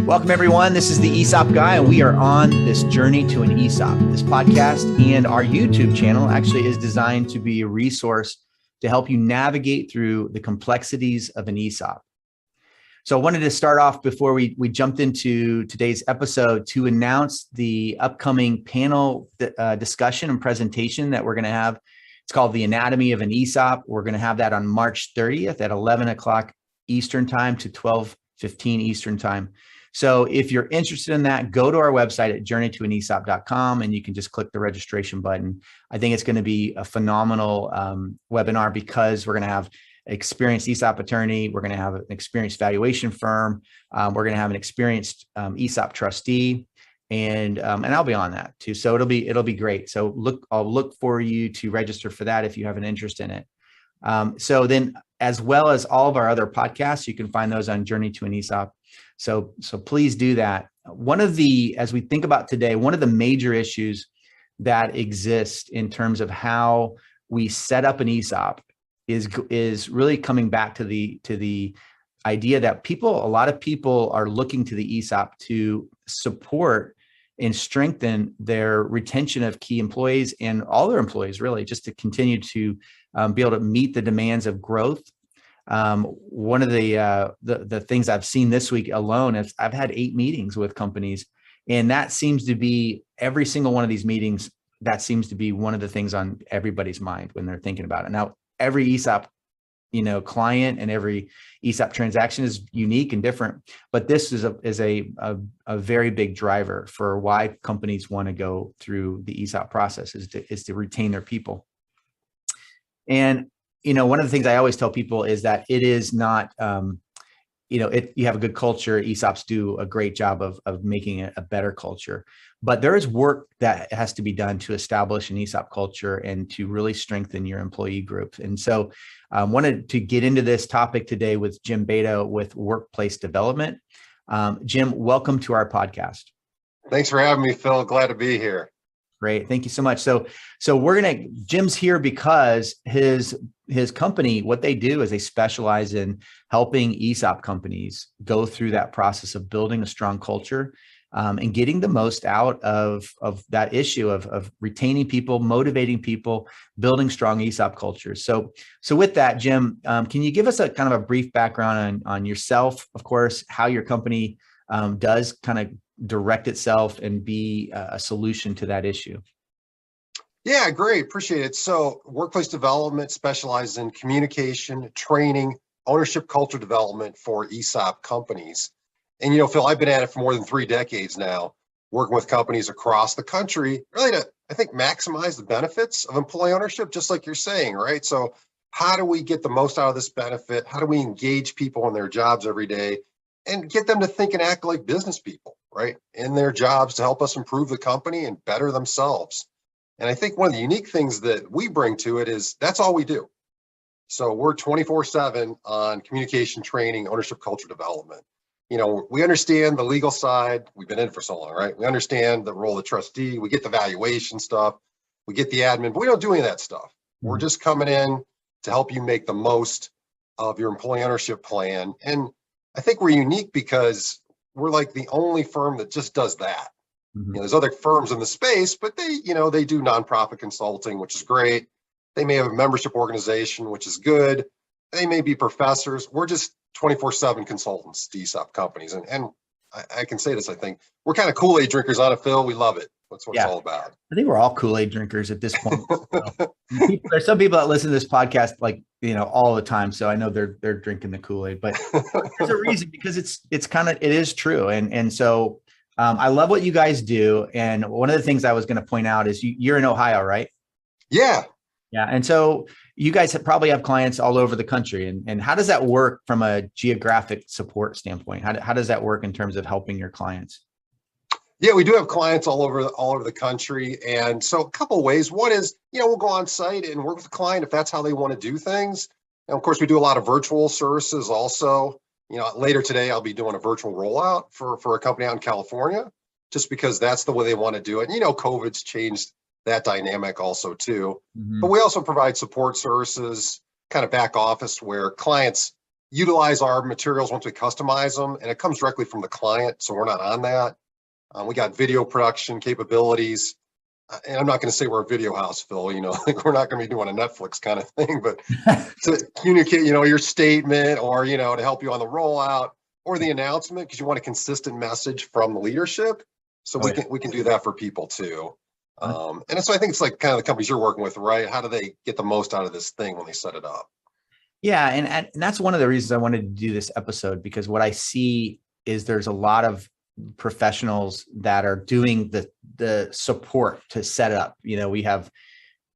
Welcome, everyone. This is the ESOP Guy, and we are on this journey to an ESOP. This podcast and our YouTube channel actually is designed to be a resource to help you navigate through the complexities of an ESOP. So I wanted to start off before we jumped into today's episode to announce the upcoming panel discussion and presentation that we're going to have. It's called The Anatomy of an ESOP. We're going to have that on March 30th at 11 o'clock Eastern Time to 12:15 Eastern Time. So if you're interested in that, go to our website at journeytoanesop.com and you can just click the registration button. I think it's going to be a phenomenal webinar because we're going to have an experienced ESOP attorney. We're going to have an experienced valuation firm. We're going to have an experienced ESOP trustee, and I'll be on that too. So it'll be great. So I'll look for you to register for that if you have an interest in it. So then, as well as all of our other podcasts, you can find those on Journey to an ESOP. So please do that. As we think about today, one of the major issues that exist in terms of how we set up an ESOP is really coming back to the idea that a lot of people are looking to the ESOP to support and strengthen their retention of key employees and all their employees, really, just to continue to be able to meet the demands of growth. One of the things I've seen this week alone is I've had 8 meetings with companies, and that seems to be every single one of these meetings. That seems to be one of the things on everybody's mind when they're thinking about it. Now, every ESOP, client and every ESOP transaction is unique and different, but this is a very big driver for why companies want to go through the ESOP process is to retain their people. And one of the things I always tell people is that it is not, you have a good culture. ESOPs do a great job of making it a better culture, but there is work that has to be done to establish an ESOP culture and to really strengthen your employee group. And so I wanted to get into this topic today with Jim Bado with Workplace Development. Jim, welcome to our podcast. Thanks for having me, Phil. Glad to be here. Great. Thank you so much. So Jim's here because his company, what they do is they specialize in helping ESOP companies go through that process of building a strong culture and getting the most out of that issue of retaining people, motivating people, building strong ESOP cultures. So with that, Jim, can you give us a kind of a brief background on yourself, of course, how your company does kind of direct itself and be a solution to that issue? Yeah, great. Appreciate it. So Workplace Development specializes in communication, training, ownership culture development for ESOP companies. And, Phil, I've been at it for more than 3 decades now, working with companies across the country, really to, I think, maximize the benefits of employee ownership, just like you're saying, right? So how do we get the most out of this benefit? How do we engage people in their jobs every day and get them to think and act like business people, right, in their jobs to help us improve the company and better themselves? And I think one of the unique things that we bring to it is that's all we do. So we're 24/7 on communication, training, ownership culture development. We understand the legal side. We've been in it for so long, right? We understand the role of the trustee. We get the valuation stuff. We get the admin, but we don't do any of that stuff. We're just coming in to help you make the most of your employee ownership plan. And I think we're unique because we're like the only firm that just does that. There's other firms in the space, but they do nonprofit consulting, which is great. They may have a membership organization, which is good. They may be professors. We're just 24/7 consultants to ESOP companies. And I can say this, I think we're kind of Kool-Aid drinkers on it, Phil. We love it. That's what it's all about. I think we're all Kool-Aid drinkers at this point. There's some people that listen to this podcast all the time. So I know they're drinking the Kool-Aid, but there's a reason, because it is true. And so I love what you guys do. And one of the things I was going to point out is you're in Ohio, right? Yeah. Yeah. And so you guys probably have clients all over the country. And how does that work from a geographic support standpoint? How does that work in terms of helping your clients? Yeah, we do have clients all over the country. And so a couple of ways. One is, we'll go on site and work with the client if that's how they want to do things. And of course, we do a lot of virtual services also. Later today, I'll be doing a virtual rollout for a company out in California, just because that's the way they want to do it. COVID's changed that dynamic also too. Mm-hmm. But we also provide support services kind of back office where clients utilize our materials once we customize them, and it comes directly from the client. So we're not on that. We got video production capabilities. And I'm not going to say we're a video house, Phil, like we're not going to be doing a Netflix kind of thing, but to communicate, your statement or, to help you on the rollout or the announcement, because you want a consistent message from the leadership. So we can do that for people too. And so I think it's like kind of the companies you're working with, right? How do they get the most out of this thing when they set it up? Yeah. And that's one of the reasons I wanted to do this episode, because what I see is there's a lot of professionals that are doing the support to set up. We have,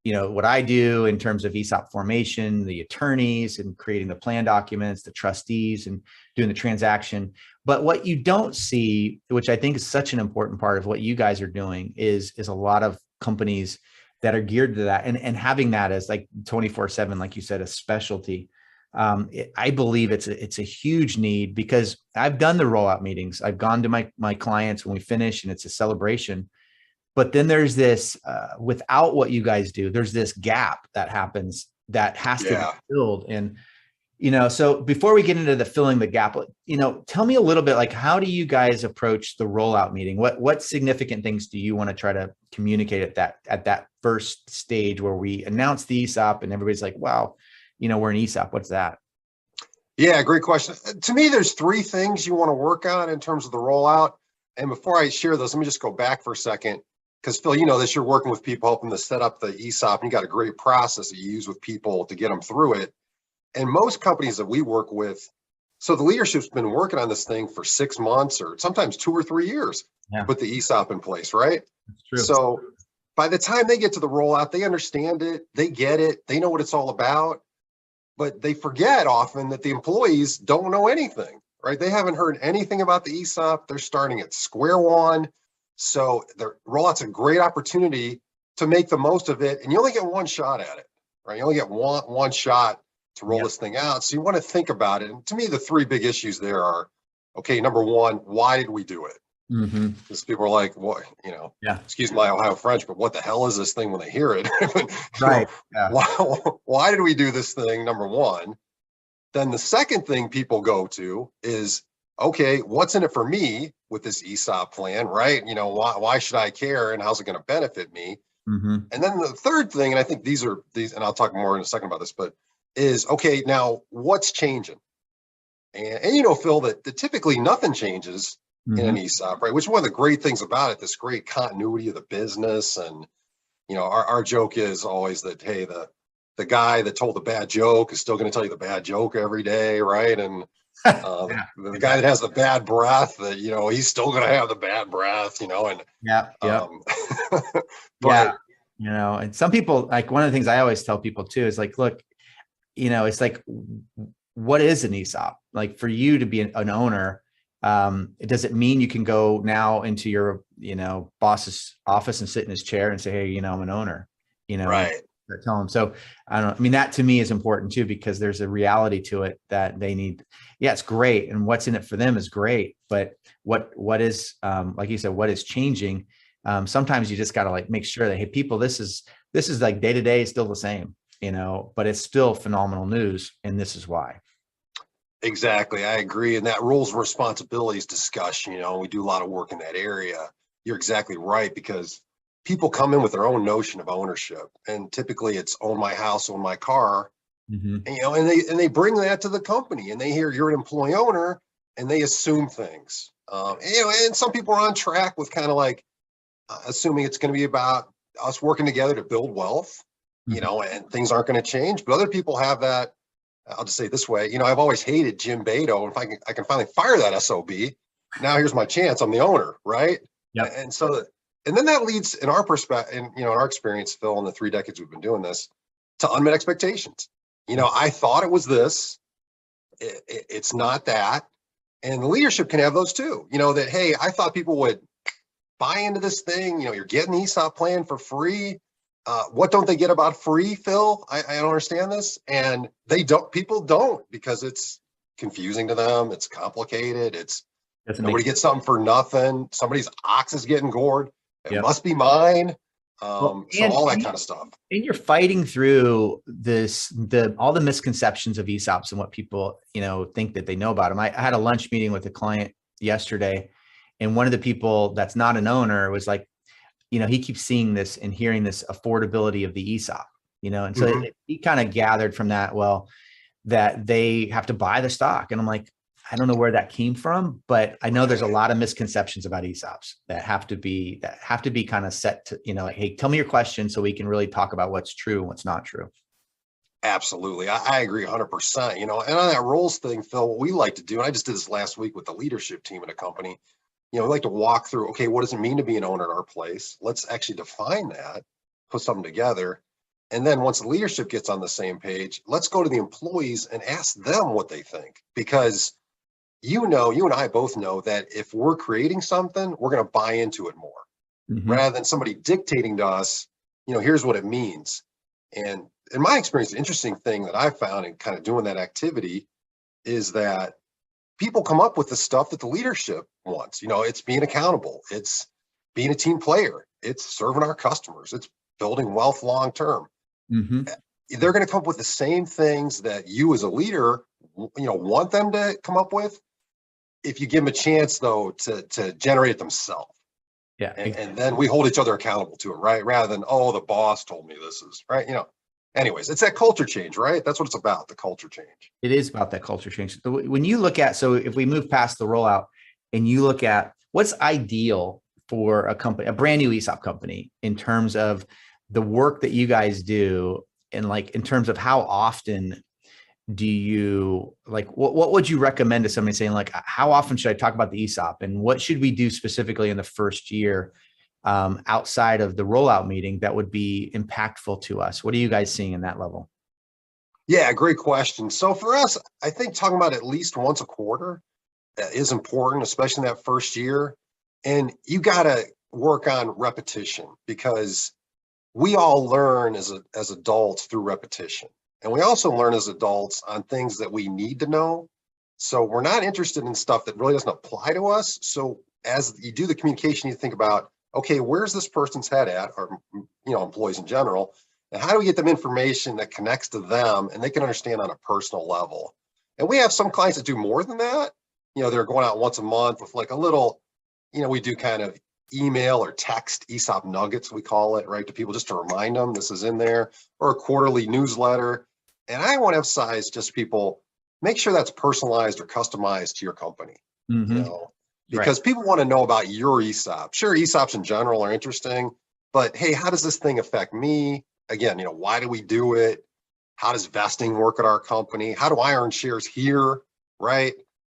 what I do in terms of ESOP formation, the attorneys and creating the plan documents, the trustees and doing the transaction. But what you don't see, which I think is such an important part of what you guys are doing, is a lot of companies that are geared to that and having that as like 24/7, like you said, a specialty. I believe it's a huge need, because I've done the rollout meetings. I've gone to my clients when we finish and it's a celebration. But then there's this, without what you guys do, there's this gap that happens that has to be filled. And, so before we get into the filling the gap, tell me a little bit, like, how do you guys approach the rollout meeting? What significant things do you want to try to communicate at that first stage where we announce the ESOP and everybody's like, wow, we're an ESOP. What's that? Yeah, great question. To me, there's three things you want to work on in terms of the rollout. And before I share those, let me just go back for a second. Because Phil, this, you're working with people, helping to set up the ESOP, and you got a great process that you use with people to get them through it. And most companies that we work with, so the leadership's been working on this thing for 6 months or sometimes 2 or 3 years to put the ESOP in place, right? That's true. So by the time they get to the rollout, they understand it, they get it, they know what it's all about. But they forget often that the employees don't know anything, right? They haven't heard anything about the ESOP. They're starting at square one. So the rollout's a great opportunity to make the most of it. And you only get one shot at it, right? You only get one shot to roll this thing out. So you want to think about it. And to me, the three big issues there are, okay, number one, why did we do it? Because people are like, what, excuse my Ohio French, but what the hell is this thing when they hear it? Right. Why did we do this thing? Number one. Then the second thing people go to is, okay, what's in it for me with this ESOP plan, right? Why should I care, and how's it going to benefit me? And then the third thing, and I think these, and I'll talk more in a second about this, but is, okay, now what's changing? And Phil, that typically nothing changes in an ESOP, right? Which is one of the great things about it, this great continuity of the business. And, our joke is always that, hey, the guy that told the bad joke is still going to tell you the bad joke every day, right? And the guy that has the bad breath, that he's still going to have the bad breath, and but and some people, like, one of the things I always tell people too is like, look, it's like, what is an ESOP? Like, for you to be an owner, does it mean you can go now into your boss's office and sit in his chair and say, hey, I'm an owner, right? Tell them. So I don't know. I mean, that to me is important too, because there's a reality to it that they need. Yeah, it's great. And what's in it for them is great. But what is, like you said, what is changing? Sometimes you just got to make sure that, hey, people, this is like day to day still the same, but it's still phenomenal news. And this is why. Exactly. I agree. And that roles and responsibilities discussion, we do a lot of work in that area. You're exactly right, because people come in with their own notion of ownership, and typically it's own my house, own my car, and, and they bring that to the company, and they hear you're an employee owner, and they assume things. And some people are on track with kind of like assuming it's going to be about us working together to build wealth, and things aren't going to change. But other people have that. I'll just say it this way, I've always hated Jim Bado. If I can finally fire that SOB, now here's my chance. I'm the owner, right? Yeah. And then that leads, in our perspective, in our experience, Phil, in the 3 decades we've been doing this, to unmet expectations. I thought it was this, it's not that. And the leadership can have those too. That, hey, I thought people would buy into this thing. You're getting the ESOP plan for free. What don't they get about free, Phil? I don't understand this. And people don't, because it's confusing to them. It's complicated. Nobody gets something for nothing. Somebody's ox is getting gored. It must be mine. Well, So all that kind of stuff. and you're fighting through all the misconceptions of ESOPs and what people, think that they know about them. I had a lunch meeting with a client yesterday, and one of the people that's not an owner was like, he keeps seeing this and hearing this affordability of the ESOP, and so he kind of gathered from that, well, that they have to buy the stock. And I'm like, I don't know where that came from, but I know there's a lot of misconceptions about ESOPs that have to be kind of set to, like, hey, tell me your question so we can really talk about what's true and what's not true. Absolutely. I agree 100%, and on that roles thing, Phil, what we like to do, and I just did this last week with the leadership team in a company, we like to walk through, okay, what does it mean to be an owner in our place? Let's actually define that, put something together. And then once the leadership gets on the same page, let's go to the employees and ask them what they think. Because you and I both know that if we're creating something, we're going to buy into it more rather than somebody dictating to us, here's what it means. And in my experience, the interesting thing that I found in kind of doing that activity is that people come up with the stuff that the leadership wants. It's being accountable. It's being a team player. It's serving our customers. It's building wealth long term. They're going to come up with the same things that you as a leader, want them to come up with. If you give them a chance, though, to generate it themselves. Yeah. And then we hold each other accountable to it, right? Rather than, oh, the boss told me this is right. Anyways, it's that culture change, right? That's what it's about, the culture change. It is about that culture change. When you look at, so if we move past the rollout and you look at what's ideal for a company, a brand new ESOP company, in terms of the work that you guys do, and like in terms of how often do you, like, what would you recommend to somebody saying, like, how often should I talk about the ESOP, and what should we do specifically in the first year outside of the rollout meeting that would be impactful to us? What are you guys seeing in that level? Yeah, great question. So for us, I think talking about at least once a quarter is important, especially in that first year. And you got to work on repetition, because we all learn as adults through repetition. And we also learn as adults on things that we need to know. So we're not interested in stuff that really doesn't apply to us. So as you do the communication, you think about, okay, where's this person's head at, or, employees in general, and how do we get them information that connects to them and they can understand on a personal level? And we have some clients that do more than that. They're going out once a month with like a little, we do kind of email or text ESOP nuggets, we call it, right, to people just to remind them this is in there, or a quarterly newsletter. And I want to emphasize just people, make sure that's personalized or customized to your company, because people want to know about your ESOP. Sure, ESOPs in general are interesting, but hey, how does this thing affect me? Again, why do we do it? How does vesting work at our company? How do I earn shares here, right?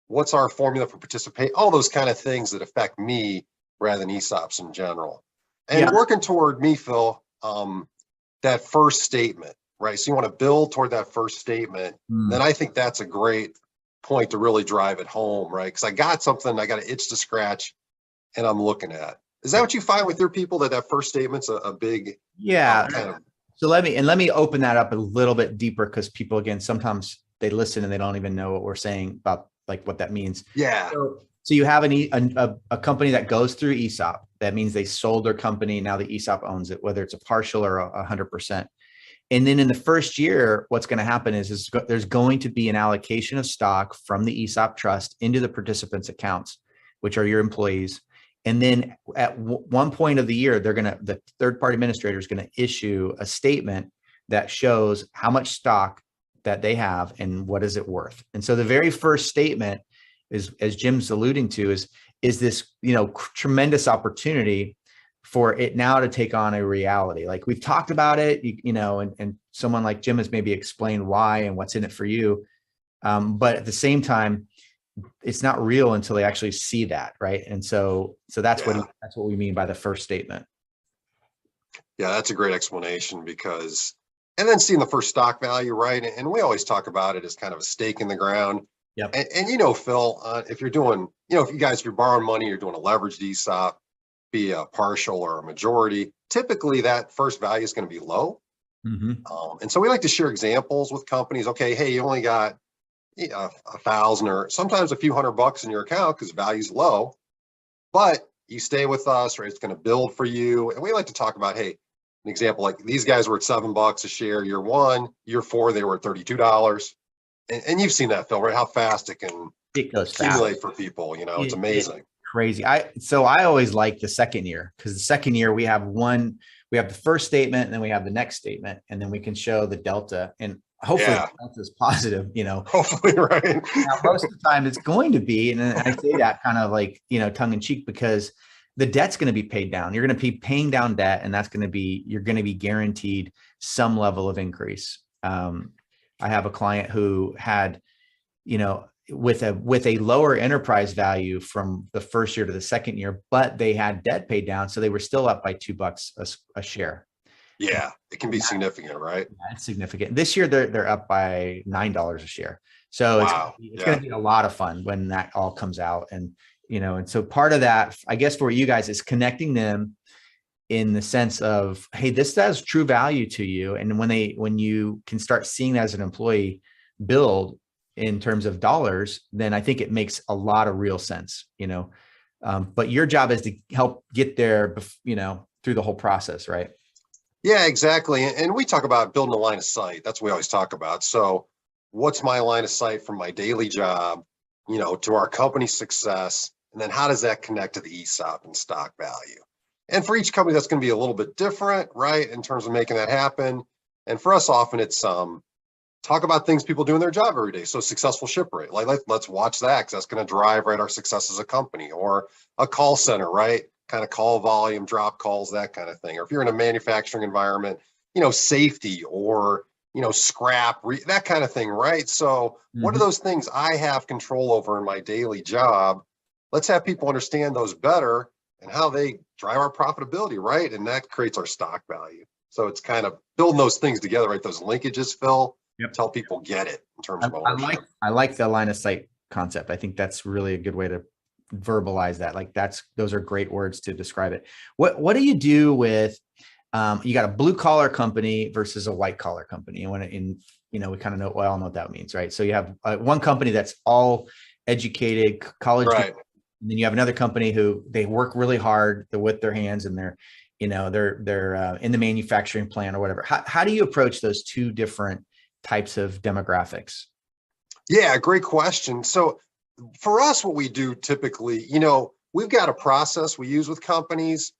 What's our formula for participate? All those kind of things that affect me rather than ESOPs in general. And working toward me, Phil, that first statement, right? So you want to build toward that first statement. Then I think that's a great point to really drive it home, right? Because I got something, I got an itch to scratch, and I'm looking at. Is that what you find with your people, that first statement's a big kind of? So let me open that up a little bit deeper, because people, again, sometimes they listen and they don't even know what we're saying about, like, what that means. Yeah. So you have a company that goes through ESOP. That means they sold their company. Now the ESOP owns it, whether it's a partial or 100%. And then in the first year, what's going to happen is there's going to be an allocation of stock from the ESOP trust into the participants' accounts, which are your employees. And then at one point of the year, the third-party administrator is going to issue a statement that shows how much stock that they have and what is it worth. And so the very first statement is, as Jim's alluding to, is this, tremendous opportunity for it now to take on a reality. Like, we've talked about it, and someone like Jim has maybe explained why and what's in it for you. But at the same time, it's not real until they actually see that, right? And so that's what we mean by the first statement. Yeah, that's a great explanation, because, and then seeing the first stock value, right? And we always talk about it as kind of a stake in the ground. Yep. And Phil, if you're doing, if you're borrowing money, you're doing a leveraged ESOP, be a partial or a majority, typically that first value is going to be low. And so we like to share examples with companies. Okay, hey, you only got $1,000 or sometimes a few $100 in your account because value's low, but you stay with us, right? It's going to build for you. And we like to talk about, hey, an example, like these guys were at $7 a share year one, year four, they were at $32. And you've seen that, Phil, right? How fast it can It goes fast. accumulate for people, it's amazing. Crazy. I always like the second year, because the second year we have the first statement, and then we have the next statement, and then we can show the delta, and hopefully the delta is positive, Hopefully, right. Now, most of the time it's going to be, and I say that kind of like, tongue in cheek, because the debt's going to be paid down. You're going to be paying down debt, and you're going to be guaranteed some level of increase. I have a client who had, with a lower enterprise value from the first year to the second year, but they had debt paid down, so they were still up by $2 a share. Yeah, it can be significant, right? Yeah, it's significant. This year they're up by $9 a share. So it's going to be a lot of fun when that all comes out. And and so part of that, I guess, for you guys is connecting them in the sense of, hey, this has true value to you. And when you can start seeing that as an employee build in terms of dollars, then I think it makes a lot of real sense, but your job is to help get there, through the whole process, right? Yeah, exactly. And we talk about building a line of sight. That's what we always talk about. So what's my line of sight from my daily job, to our company's success? And then how does that connect to the ESOP and stock value? And for each company, that's going to be a little bit different, right? In terms of making that happen. And for us, often it's talk about things people do in their job every day. So successful ship rate, like let's watch that, because that's going to drive, right, our success as a company. Or a call center, right? Kind of call volume, drop calls, that kind of thing. Or if you're in a manufacturing environment, safety, or scrap, that kind of thing, right? So what are those things I have control over in my daily job? Let's have people understand those better and how they drive our profitability, right? And that creates our stock value. So it's kind of building those things together, right? Those linkages, Phil. Yep. Tell people get it in terms of ownership. I like the line of sight concept. I think that's really a good way to verbalize that. Like those are great words to describe it. What do you do with you got a blue collar company versus a white collar company? And we kind of we all know what that means, right? So you have one company that's all educated, college, right. And then you have another company who they work really hard, they're with their hands, and they're in the manufacturing plant or whatever. How do you approach those two different types of demographics? Yeah, great question. So for us, what we do typically, we've got a process we use with companies.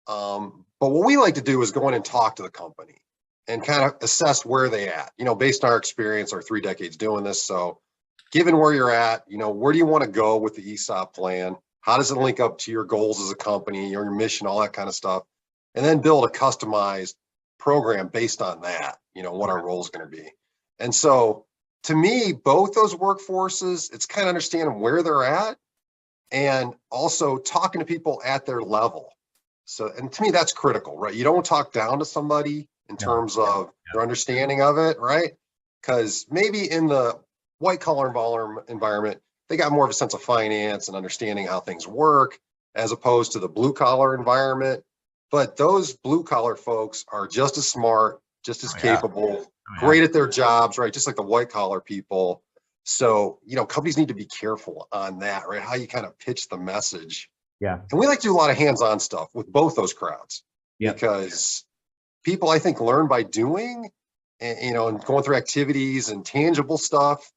But what we like to do is go in and talk to the company and kind of assess where they at, based on our experience, our 3 decades doing this. So given where you're at, where do you want to go with the ESOP plan? How does it link up to your goals as a company, your mission, all that kind of stuff? And then build a customized program based on that, what our role is going to be. And so to me, both those workforces, it's kind of understanding where they're at and also talking to people at their level. So, and to me, that's critical, right? You don't talk down to somebody in terms of their understanding of it, right? Because maybe in the white collar environment, they got more of a sense of finance and understanding how things work, as opposed to the blue collar environment. But those blue collar folks are just as smart, just as capable, great at their jobs, right? Just like the white collar people. So, companies need to be careful on that, right? How you kind of pitch the message. Yeah. And we like to do a lot of hands-on stuff with both those crowds, because people, I think, learn by doing, and, and going through activities and tangible stuff,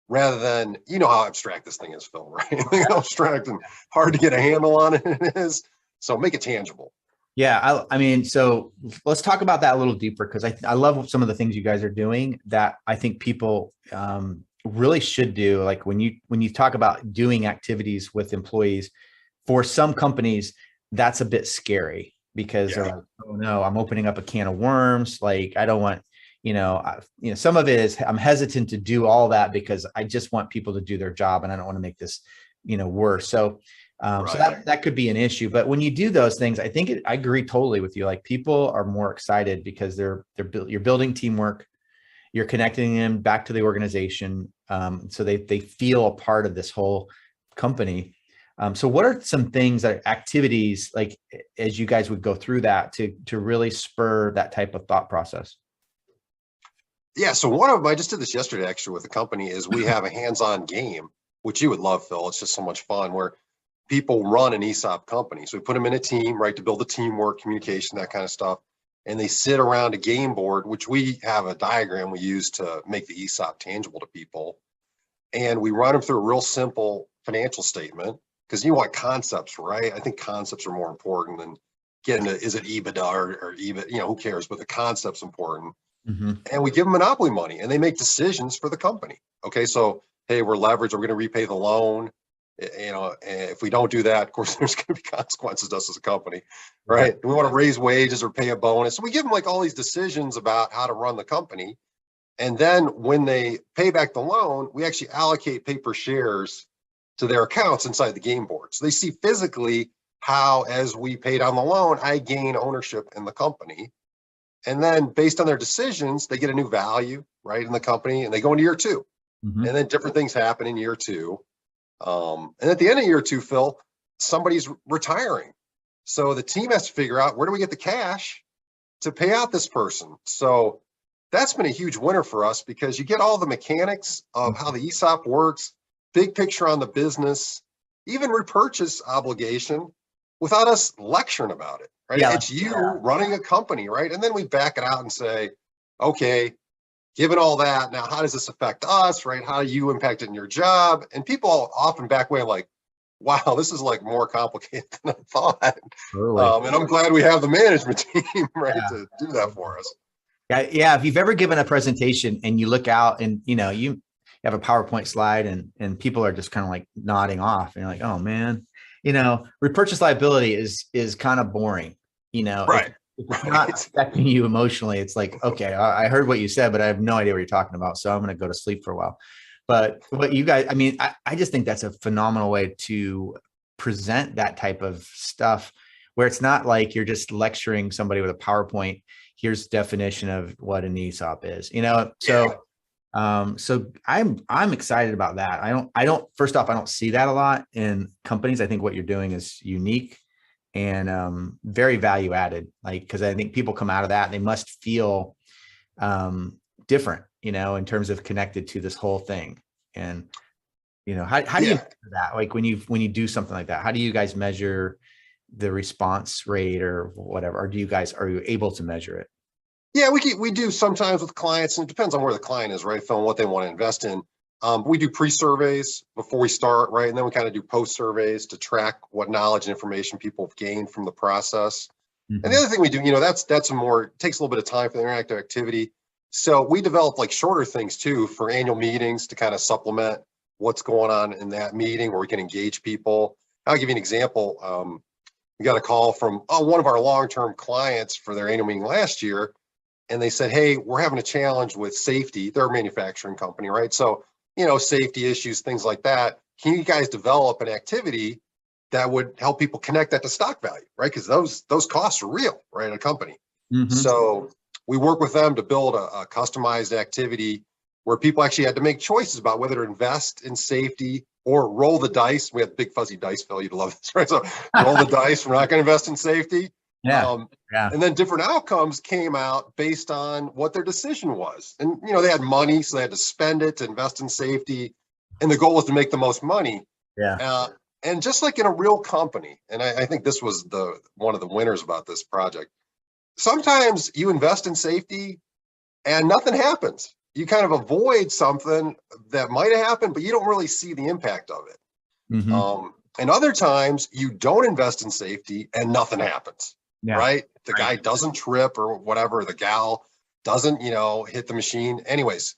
rather than, how abstract this thing is, Phil, right? How abstract and hard to get a handle on it is. So make it tangible. Yeah. I mean, so let's talk about that a little deeper, because I love some of the things you guys are doing that I think people really should do. Like when you talk about doing activities with employees, for some companies, that's a bit scary, because they're like, oh no, I'm opening up a can of worms. Like, I don't want, some of it is I'm hesitant to do all that because I just want people to do their job, and I don't want to make this, worse. So so that could be an issue. But when you do those things, I think I agree totally with you. Like, people are more excited because you're building teamwork, you're connecting them back to the organization, so they feel a part of this whole company. So what are some things, activities, like, as you guys would go through that to really spur that type of thought process? Yeah, so one of them, I just did this yesterday actually with a company, is we have a hands-on game, which you would love, Phil. It's just so much fun, where people run an ESOP company. So we put them in a team, right, to build the teamwork, communication, that kind of stuff. and they sit around a game board, which we have a diagram we use to make the ESOP tangible to people. And we run them through a real simple financial statement, because you want concepts, right? I think concepts are more important than getting to, is it EBITDA or EBIT, who cares, but the concept's important. Mm-hmm. And we give them monopoly money and they make decisions for the company. Okay, so, hey, we're leveraged, we're going to repay the loan. If we don't do that, of course, there's going to be consequences to us as a company, right? Yeah. Do we want to raise wages or pay a bonus? So we give them like all these decisions about how to run the company. And then when they pay back the loan, we actually allocate paper shares to their accounts inside the game board. So they see physically how, as we pay down the loan, I gain ownership in the company. And then based on their decisions, they get a new value, right, in the company, and they go into year two. Mm-hmm. And then different things happen in year two. And at the end of year two, Phil, somebody's retiring. So the team has to figure out, where do we get the cash to pay out this person? So that's been a huge winner for us, because you get all the mechanics of how the ESOP works, big picture on the business, even repurchase obligation, without us lecturing about it, right? Yeah. It's you running a company, right? And then we back it out and say, okay, given all that, now how does this affect us, right? How do you impact it in your job? And people often back away like, wow, this is like more complicated than I thought. Totally. And I'm glad we have the management team, right, to do that for us. Yeah. Yeah. If you've ever given a presentation and you look out and, you have a PowerPoint slide and people are just kind of like nodding off and you're like, oh man, repurchase liability is kind of boring, Right. If it's not affecting you emotionally, it's like, okay, I heard what you said, but I have no idea what you're talking about. So I'm going to go to sleep for a while. But what you guys, I just think that's a phenomenal way to present that type of stuff, where it's not like you're just lecturing somebody with a PowerPoint. Here's the definition of what an ESOP is, So, so I'm excited about that. First off, I don't see that a lot in companies. I think what you're doing is unique and very value added, because I think people come out of that and they must feel different, in terms of connected to this whole thing. And, how do you measure that? Like when you do something like that, how do you guys measure the response rate or whatever? Or are you able to measure it? Yeah, we do sometimes with clients, and it depends on where the client is, right, Phil, and what they want to invest in. We do pre-surveys before we start, right? And then we kind of do post-surveys to track what knowledge and information people have gained from the process. Mm-hmm. And the other thing we do, that's takes a little bit of time for the interactive activity. So we develop like shorter things too for annual meetings to kind of supplement what's going on in that meeting, where we can engage people. I'll give you an example. We got a call from one of our long-term clients for their annual meeting last year. And they said, hey, we're having a challenge with safety. They're a manufacturing company, right? So, safety issues, things like that. Can you guys develop an activity that would help people connect that to stock value, right? Because those costs are real, right, at a company. Mm-hmm. So we work with them to build a customized activity where people actually had to make choices about whether to invest in safety or roll the dice. We have big fuzzy dice, Phil, you'd love this, right? So roll the dice. We're not going to invest in safety. Yeah. And then different outcomes came out based on what their decision was. And, they had money, so they had to spend it to invest in safety. And the goal was to make the most money. Yeah. And just like in a real company, and I think this was one of the winners about this project, sometimes you invest in safety and nothing happens. You kind of avoid something that might have happened, but you don't really see the impact of it. Mm-hmm. And other times you don't invest in safety and nothing happens. Yeah. Right? The guy doesn't trip or whatever, the gal doesn't, hit the machine. Anyways,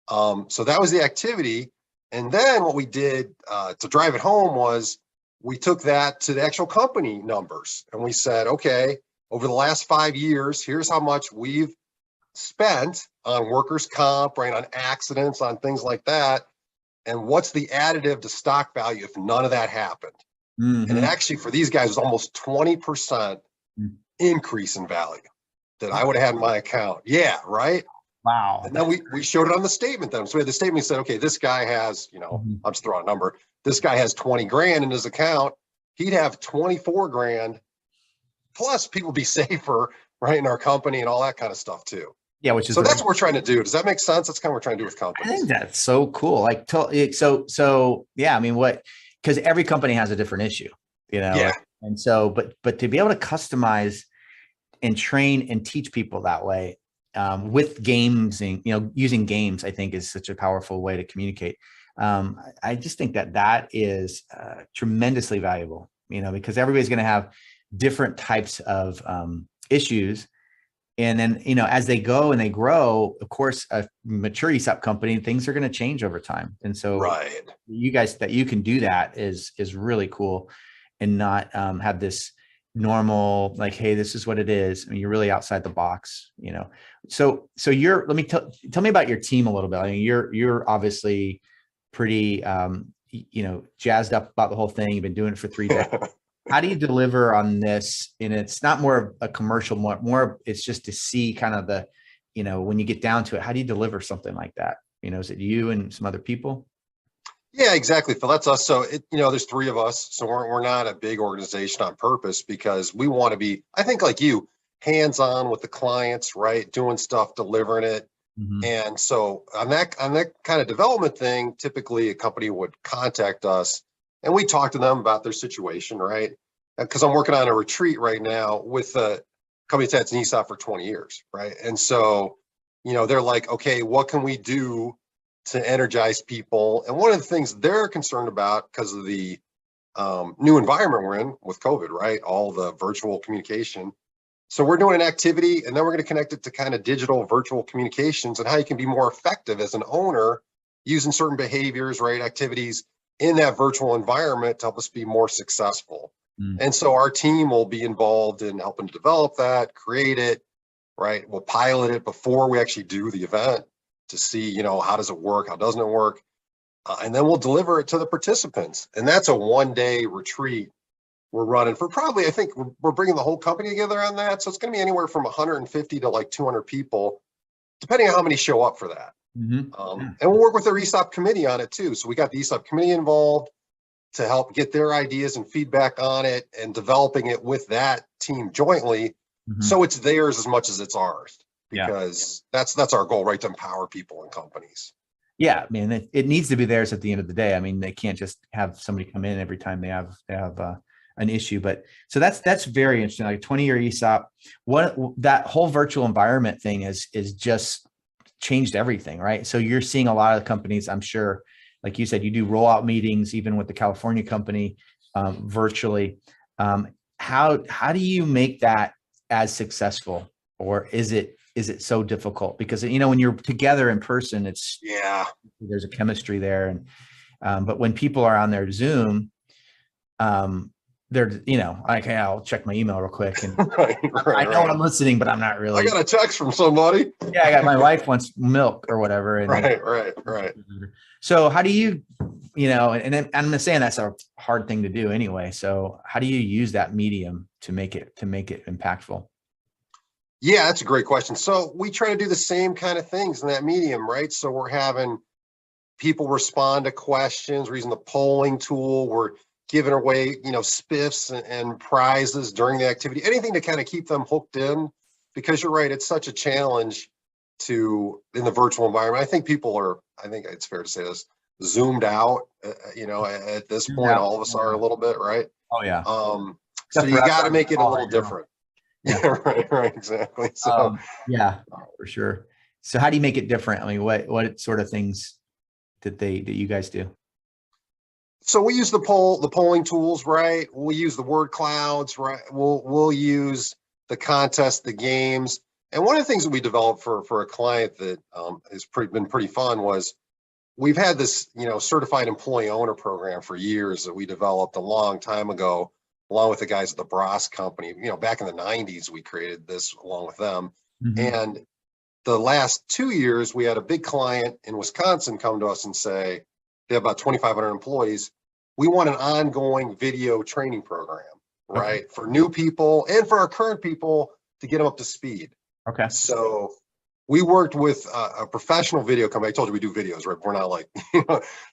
so that was the activity. And then what we did to drive it home was we took that to the actual company numbers. And we said, okay, over the last 5 years, here's how much we've spent on workers' comp, right, on accidents, on things like that. And what's the additive to stock value if none of that happened? Mm-hmm. And it actually, for these guys, was almost 20% increase in value that I would have had in my account. Yeah, right? Wow. And then we showed it on the statement then. So we had the statement, we said, okay, this guy has, I'm just throwing a number. This guy has 20 grand in his account. He'd have 24 grand. Plus people be safer, right, in our company and all that kind of stuff too. Yeah, which is so that's what we're trying to do. Does that make sense? That's kind of what we're trying to do with companies. I think that's so cool. Like, so yeah. Because every company has a different issue, Yeah. And so, but to be able to customize, and train and teach people that way, with games, and, using games, I think, is such a powerful way to communicate. I just think that is tremendously valuable, because everybody's going to have different types of issues. And then, as they go and they grow, of course, a mature ESOP company, things are going to change over time. And so Right. you guys, that you can do that is really cool, and not have this normal, like, hey, this is what it is. I mean, you're really outside the box, So let me tell me about your team a little bit. I mean, you're obviously pretty, jazzed up about the whole thing. You've been doing it for 3 decades. How do you deliver on this? And it's not more of a commercial, more it's just to see kind of the, when you get down to it, how do you deliver something like that? Is it you and some other people? Yeah, exactly, Phil. That's us. So there's 3 of us. So we're not a big organization on purpose, because we want to be, I think, like you, hands-on with the clients, right? Doing stuff, delivering it. Mm-hmm. And so on that kind of development thing, typically a company would contact us and we talk to them about their situation, right? Because I'm working on a retreat right now with a company that's an ESOP for 20 years, right? And so, they're like, okay, what can we do to energize people? And one of the things they're concerned about, because of the new environment we're in with COVID, right? All the virtual communication. So we're doing an activity, and then we're going to connect it to kind of digital virtual communications and how you can be more effective as an owner using certain behaviors, right? Activities in that virtual environment to help us be more successful. Mm. And so our team will be involved in helping to develop that, create it, right? We'll pilot it before we actually do the event to see, how does it work? How doesn't it work? And then we'll deliver it to the participants. And that's a 1-day retreat we're running for, probably, I think we're bringing the whole company together on that. So it's going to be anywhere from 150 to like 200 people, depending on how many show up for that. Mm-hmm. And we'll work with their ESOP committee on it too. So we got the ESOP committee involved to help get their ideas and feedback on it, and developing it with that team jointly. Mm-hmm. So it's theirs as much as it's ours, Yeah. because that's our goal, right? To empower people and companies. Yeah, I mean, it needs to be theirs at the end of the day. I mean, they can't just have somebody come in every time they have an issue. But so that's very interesting. Like 20-year ESOP, that whole virtual environment thing is just changed everything, right? So you're seeing a lot of companies, I'm sure, like you said, you do rollout meetings, even with the California company, virtually. How do you make that as successful, or is it so difficult? Because, when you're together in person, there's a chemistry there. And, but when people are on their Zoom, they're, like, hey, I'll check my email real quick. And I know I'm listening, but I'm not really. I got a text from somebody. Yeah, I got, my wife wants milk or whatever. And Right. So how do you, and I'm not saying that's a hard thing to do anyway. So how do you use that medium to make it impactful? Yeah, that's a great question. So we try to do the same kind of things in that medium, right? So we're having people respond to questions. We're using the polling tool. We're giving away, spiffs and prizes during the activity, anything to kind of keep them hooked in, because you're right, it's such a challenge in the virtual environment. I think it's fair to say this, zoomed out, at this point, all of us are a little bit, right? Oh yeah. So you got to make it a little different. Yeah, right, exactly. So yeah, for sure. So how do you make it different? I mean, what sort of things that you guys do? So we use the polling tools, right? We'll use the word clouds, right? We'll use the contest, the games. And one of the things that we developed for a client that has been pretty fun was, we've had this, certified employee owner program for years that we developed a long time ago, along with the guys at the Bros company. Back in the 90s, we created this along with them. Mm-hmm. And the last 2 years, we had a big client in Wisconsin come to us and say, they have about 2,500 employees. We want an ongoing video training program, right? Okay. For new people and for our current people to get them up to speed. Okay. So we worked with a professional video company. I told you we do videos, right? We're not like,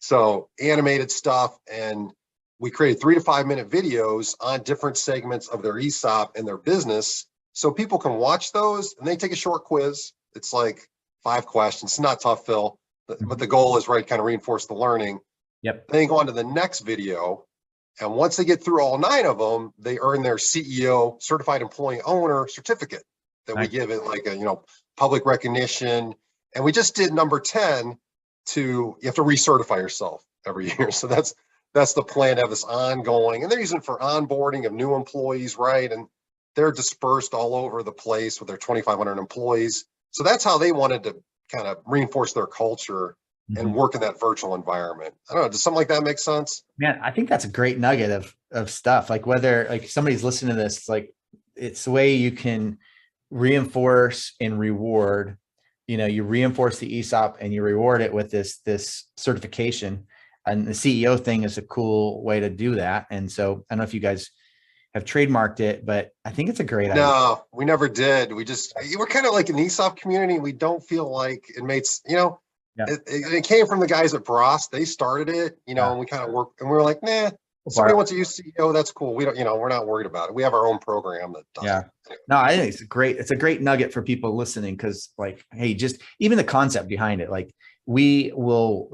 so animated stuff. And we created 3 to 5 minute videos on different segments of their ESOP and their business. So people can watch those and they take a short quiz. It's like 5 questions. It's not tough, Phil, but the goal is, right, kind of reinforce the learning. Yep. Then you go on to the next video And once they get through all 9 of them, they earn their CEO, certified employee owner certificate that we give it like a, public recognition. And we just did number 10 you have to recertify yourself every year. So that's the plan to have this ongoing, and they're using it for onboarding of new employees, right? And they're dispersed all over the place with their 2,500 employees. So that's how they wanted to kind of reinforce their culture and work in that virtual environment. I don't know. Does something like that make sense? Man, I think that's a great nugget of stuff. Like whether like somebody's listening to this, like it's the way you can reinforce and reward. You reinforce the ESOP and you reward it with this certification. And the CEO thing is a cool way to do that. And so I don't know if you guys have trademarked it, but I think it's a great idea. No, we never did. We're kind of like an ESOP community. We don't feel like it makes, it came from the guys at Bross. They started it, and we kind of worked, and we were like, nah, somebody wants to use CEO. That's cool. We don't, we're not worried about it. We have our own program that does it. No, I think it's a great nugget for people listening. Cause like, hey, just even the concept behind it, like we will,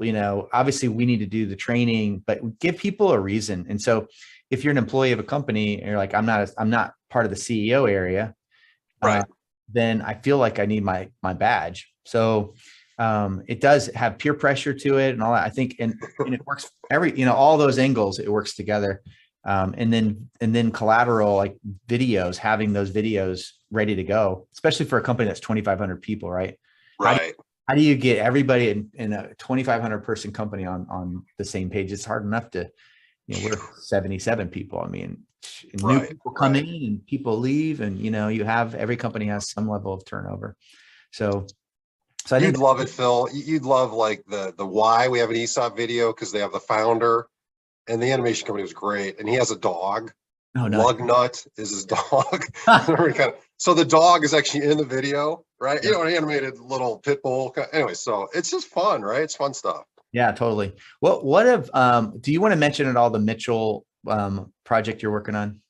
obviously we need to do the training, but give people a reason. And so if you're an employee of a company and you're like, I'm not part of the CEO area, right. Then I feel like I need my badge. So it does have peer pressure to it and all that, I think, and it works all those angles, it works together. And then collateral, like videos, having those videos ready to go, especially for a company that's 2,500 people, right? Right. How do you get everybody in a 2,500 person company on the same page? It's hard enough to, we're 77 people. I mean, new people come in and people leave, and every company has some level of turnover. So I think you'd love it, Phil. You'd love like the why. We have an ESOP video because they have the founder, and the animation company was great. And he has a dog. Oh, no. Lugnut is his dog. So the dog is actually in the video, right? An animated little pit bull. Anyway, so it's just fun, right? It's fun stuff. Yeah, totally. What if do you want to mention at all the Mitchell project you're working on?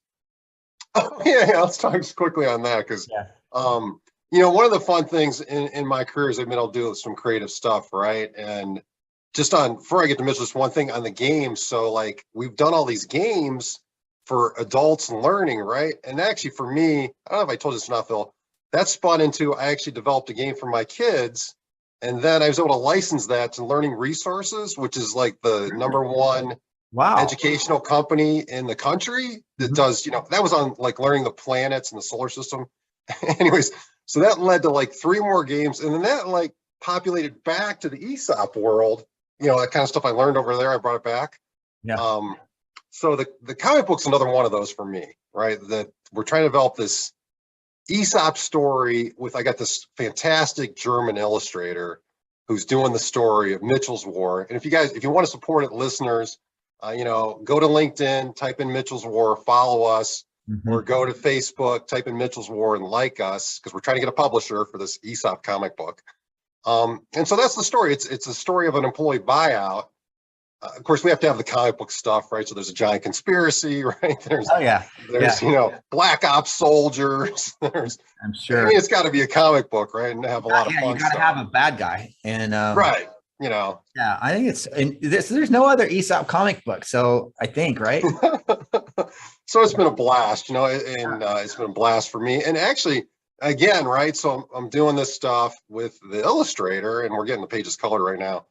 Oh, yeah. Let's talk just quickly on that because one of the fun things in my career is I'll do some creative stuff, right? And just before I get to Mitchell, just one thing on the games. So like we've done all these games for adults and learning, right? And actually for me, I don't know if I told you this or not, Phil, that spun into, I actually developed a game for my kids. And then I was able to license that to Learning Resources, which is like the #1 educational company in the country that does, that was on like learning the planets and the solar system. Anyways, so that led to like 3 more games. And then that like populated back to the ESOP world, that kind of stuff I learned over there, I brought it back. Yeah. So the comic book's another one of those for me, right? That we're trying to develop this ESOP story I got this fantastic German illustrator who's doing the story of Mitchell's War. And if you want to support it, listeners, go to LinkedIn, type in Mitchell's War, follow us, or go to Facebook, type in Mitchell's War and like us, because we're trying to get a publisher for this ESOP comic book. And so that's the story. It's a story of an employee buyout. Of course, we have to have the comic book stuff, right? So there's a giant conspiracy, right? There's black ops soldiers. I'm sure. I mean, it's got to be a comic book, right? And have a lot of fun. You got to have a bad guy, and right. Yeah, I think there's no other ESOP comic book, so I think, right? So it's been a blast, and it's been a blast for me. And actually, again, right? So I'm doing this stuff with the illustrator, and we're getting the pages colored right now.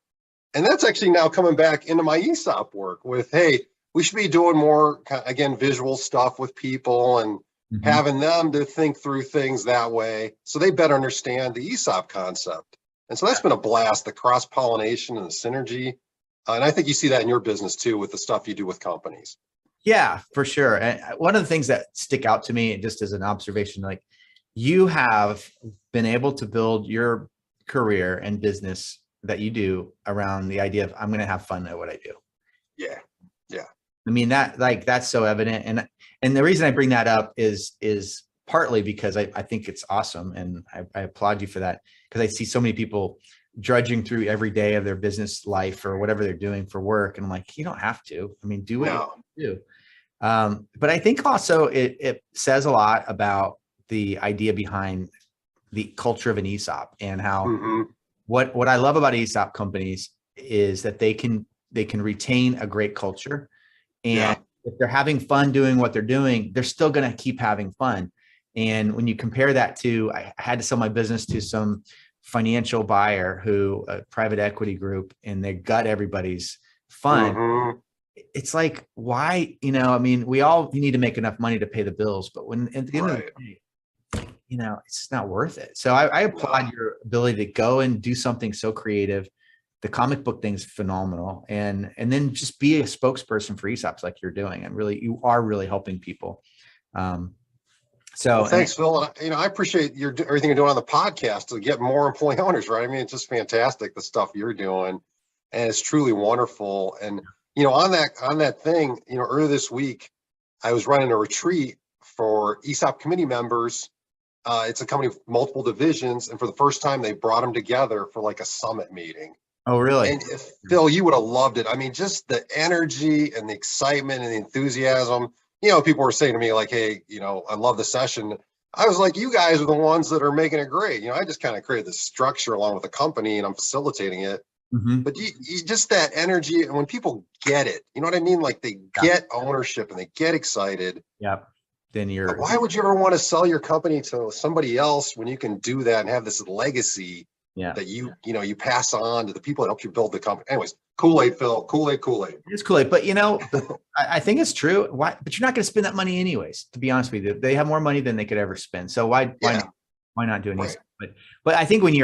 And that's actually now coming back into my ESOP work with, hey, we should be doing more, again, visual stuff with people and having them to think through things that way so they better understand the ESOP concept. And so that's been a blast, the cross-pollination and the synergy. And I think you see that in your business too with the stuff you do with companies. Yeah, for sure. And one of the things that stick out to me, just as an observation, like you have been able to build your career and business that you do around the idea of I'm going to have fun at what I do. Yeah. I mean, that's so evident. And the reason I bring that up is partly because I think it's awesome. And I applaud you for that, because I see so many people drudging through every day of their business life or whatever they're doing for work. And I'm like, you don't have to. I mean, do what you do. But I think also it says a lot about the idea behind the culture of an ESOP and how what I love about ESOP companies is that they can retain a great culture. And if they're having fun doing what they're doing, they're still going to keep having fun. And when you compare that to, I had to sell my business to some financial buyer who a private equity group, and they got everybody's fun. Mm-hmm. It's like, why, I mean, we all need to make enough money to pay the bills, but when at the end of the day, it's just not worth it. So I applaud your ability to go and do something so creative. The comic book thing's phenomenal. And then just be a spokesperson for ESOPs like you're doing. And really, you are really helping people. Thanks, Phil. I appreciate everything you're doing on the podcast to get more employee owners, right? I mean, it's just fantastic, the stuff you're doing, and it's truly wonderful. And, on that thing, earlier this week, I was running a retreat for ESOP committee members. It's a company with multiple divisions. And for the first time, they brought them together for like a summit meeting. Oh, really? And Phil, you would have loved it. I mean, just the energy and the excitement and the enthusiasm. People were saying to me like, hey, I love the session. I was like, you guys are the ones that are making it great. I just kind of created the structure along with the company and I'm facilitating it. Mm-hmm. But you just that energy. And when people get it, you know what I mean? Like they get ownership and they get excited. Yeah. Then why would you ever want to sell your company to somebody else when you can do that and have this legacy that you pass on to the people that help you build the company? Anyways, Kool-Aid, Phil, Kool-Aid. It's Kool-Aid, but I think it's true. Why? But you're not going to spend that money anyways. To be honest with you, they have more money than they could ever spend. So why not do an ESOP? But I think when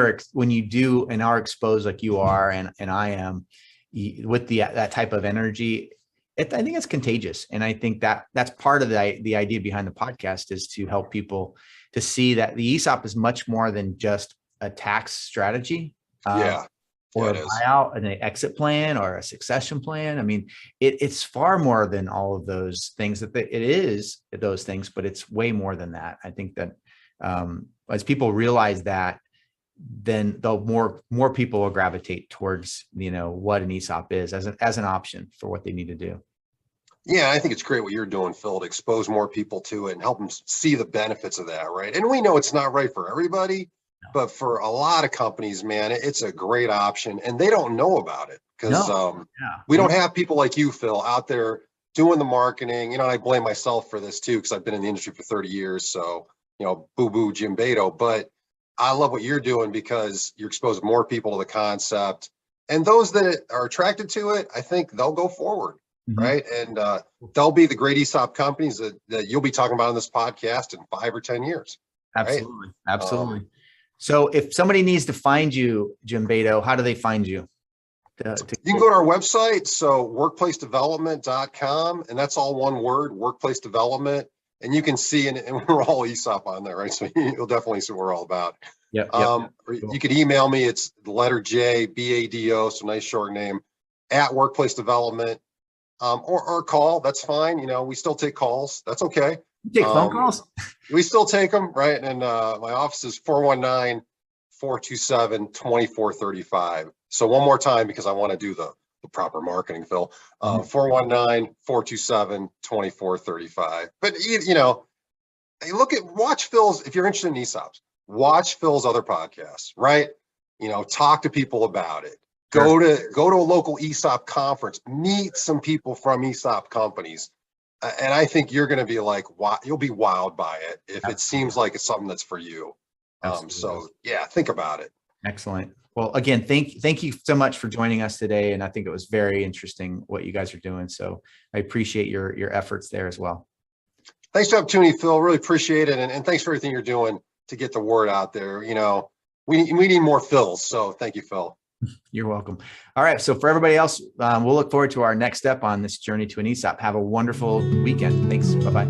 you do and are exposed like you are and I am, with that type of energy, I think it's contagious. And I think that's part of the idea behind the podcast is to help people to see that the ESOP is much more than just a tax strategy. Or a buyout, an exit plan, or a succession plan. I mean, it's far more than all of those things. It is those things, but it's way more than that. I think that as people realize that, then more people will gravitate towards what an ESOP is as an option for what they need to do. Yeah, I think it's great what you're doing, Phil, to expose more people to it and help them see the benefits of that, right? And we know it's not right for everybody. But for a lot of companies, man, it's a great option, and they don't know about it because we don't have people like you, Phil, out there doing the marketing. And I blame myself for this too because I've been in the industry for 30 years. So, boo Jim Bado. But I love what you're doing because you're exposing more people to the concept, and those that are attracted to it, I think they'll go forward, right? And they'll be the great ESOP companies that you'll be talking about on this podcast in 5 or 10 years. Absolutely, right? Absolutely. So if somebody needs to find you, Jim Bado, how do they find you? You can go to our website, so workplacedevelopment.com, and that's all one word, workplace development, and you can see, and we're all ESOP on there, right? So you'll definitely see what we're all about. Cool. You can email me, it's the letter J, Bado, so nice short name, at workplace development, or call, that's fine. We still take calls, that's okay. You take phone calls? We still take them, right? And my office is 419-427-2435. So one more time, because I want to do the proper marketing, Phil. 419-427-2435. But watch Phil's, if you're interested in ESOPs, watch Phil's other podcasts, right? Talk to people about it. Go to a local ESOP conference, meet some people from ESOP companies. And I think you're going to be like, wow, you'll be wowed by it if it seems like it's something that's for you. So yeah, think about it. Excellent. Well, again, thank you so much for joining us today. And I think it was very interesting what you guys are doing. So I appreciate your efforts there as well. Thanks for the opportunity, Phil. Really appreciate it. And thanks for everything you're doing to get the word out there. We need more Phils. So thank you, Phil. You're welcome. All right. So for everybody else, we'll look forward to our next step on this journey to an ESOP. Have a wonderful weekend. Thanks. Bye-bye.